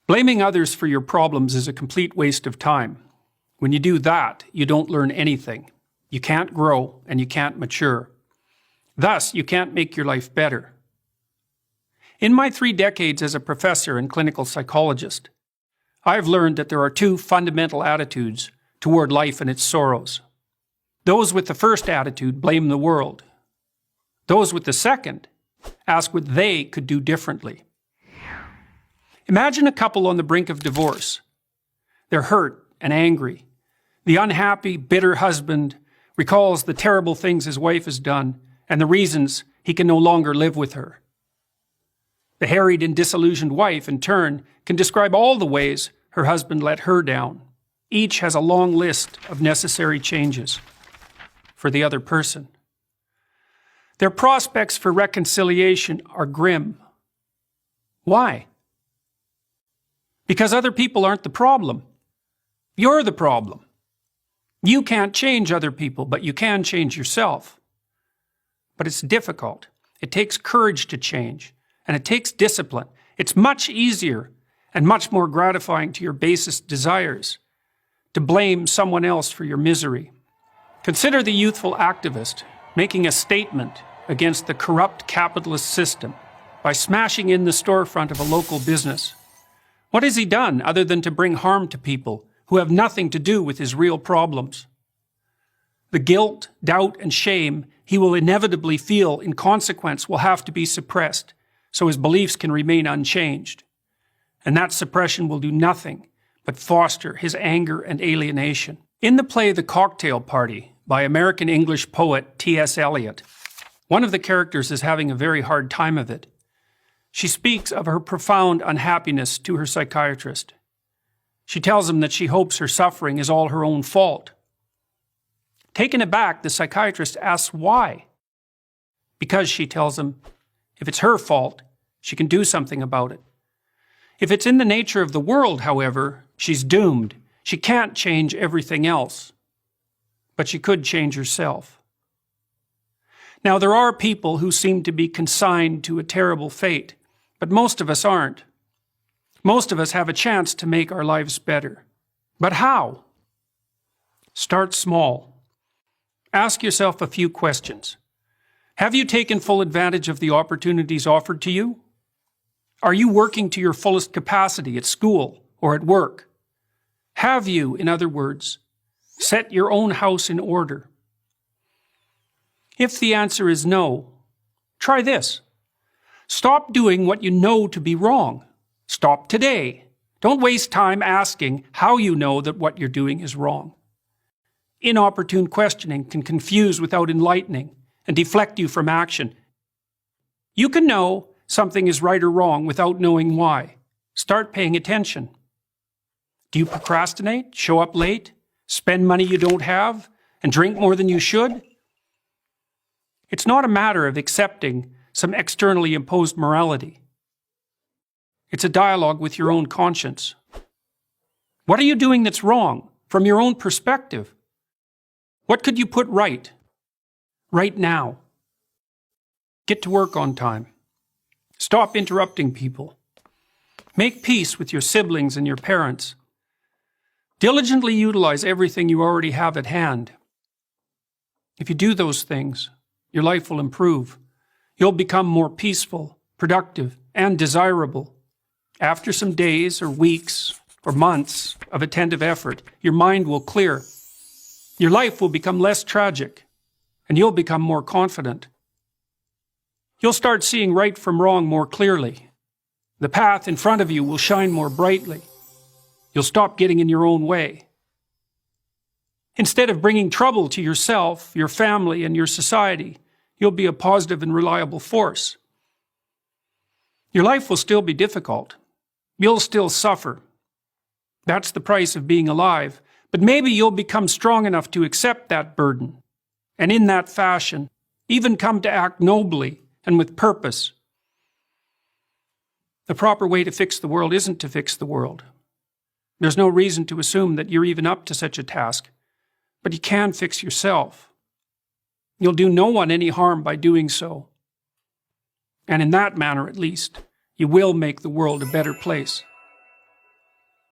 Blaming others for your problems is a complete waste of time. When you do that, you don't learn anything. You can't grow and you can't mature. Thus, you can't make your life better. In my 3 decades as a professor and clinical psychologist, I've learned that there are 2 fundamental attitudes toward life and its sorrows. Those with the first attitude blame the world. Those with the second ask what they could do differently. Imagine a couple on the brink of divorce. They're hurt and angry. The unhappy, bitter husband recalls the terrible things his wife has done and the reasons he can no longer live with her. The harried and disillusioned wife, in turn, can describe all the ways her husband let her down. Each has a long list of necessary changes for the other person. Their prospects for reconciliation are grim. Why? Because other people aren't the problem. You're the problem. You can't change other people, but you can change yourself. But it's difficult. It takes courage to change, and it takes discipline. It's much easier and much more gratifying to your basest desires to blame someone else for your misery. Consider the youthful activist making a statement against the corrupt capitalist system by smashing in the storefront of a local business. What has he done other than to bring harm to people who have nothing to do with his real problems? The guilt, doubt, and shame he will inevitably feel in consequence will have to be suppressed so his beliefs can remain unchanged. And that suppression will do nothing but foster his anger and alienation. In the play The Cocktail Party by American English poet T.S. Eliot, one of the characters is having a very hard time of it. She speaks of her profound unhappiness to her psychiatrist. She tells him that she hopes her suffering is all her own fault. Taken aback, the psychiatrist asks why. Because, she tells him, if it's her fault, she can do something about it. If it's in the nature of the world, however, she's doomed. She can't change everything else. But she could change herself. Now, there are people who seem to be consigned to a terrible fate, but most of us aren't. Most of us have a chance to make our lives better. But how? Start small. Ask yourself a few questions. Have you taken full advantage of the opportunities offered to you? Are you working to your fullest capacity at school or at work? Have you, in other words, set your own house in order? If the answer is no, try this. Stop doing what you know to be wrong. Stop today. Don't waste time asking how you know that what you're doing is wrong. Inopportune questioning can confuse without enlightening and deflect you from action. You can know something is right or wrong without knowing why. Start paying attention. Do you procrastinate, show up late, spend money you don't have, and drink more than you should? It's not a matter of accepting some externally imposed morality. It's a dialogue with your own conscience. What are you doing that's wrong from your own perspective? What could you put right now? Get to work on time. Stop interrupting people. Make peace with your siblings and your parents. Diligently utilize everything you already have at hand. If you do those things, your life will improve. You'll become more peaceful, productive, and desirable. After some days or weeks or months of attentive effort, your mind will clear. Your life will become less tragic, and you'll become more confident. You'll start seeing right from wrong more clearly. The path in front of you will shine more brightly. You'll stop getting in your own way. Instead of bringing trouble to yourself, your family, and your society, you'll be a positive and reliable force. Your life will still be difficult. You'll still suffer. That's the price of being alive. But maybe you'll become strong enough to accept that burden, and in that fashion, even come to act nobly and with purpose. The proper way to fix the world isn't to fix the world. There's no reason to assume that you're even up to such a task, but you can fix yourself. You'll do no one any harm by doing so. And in that manner, at least, you will make the world a better place.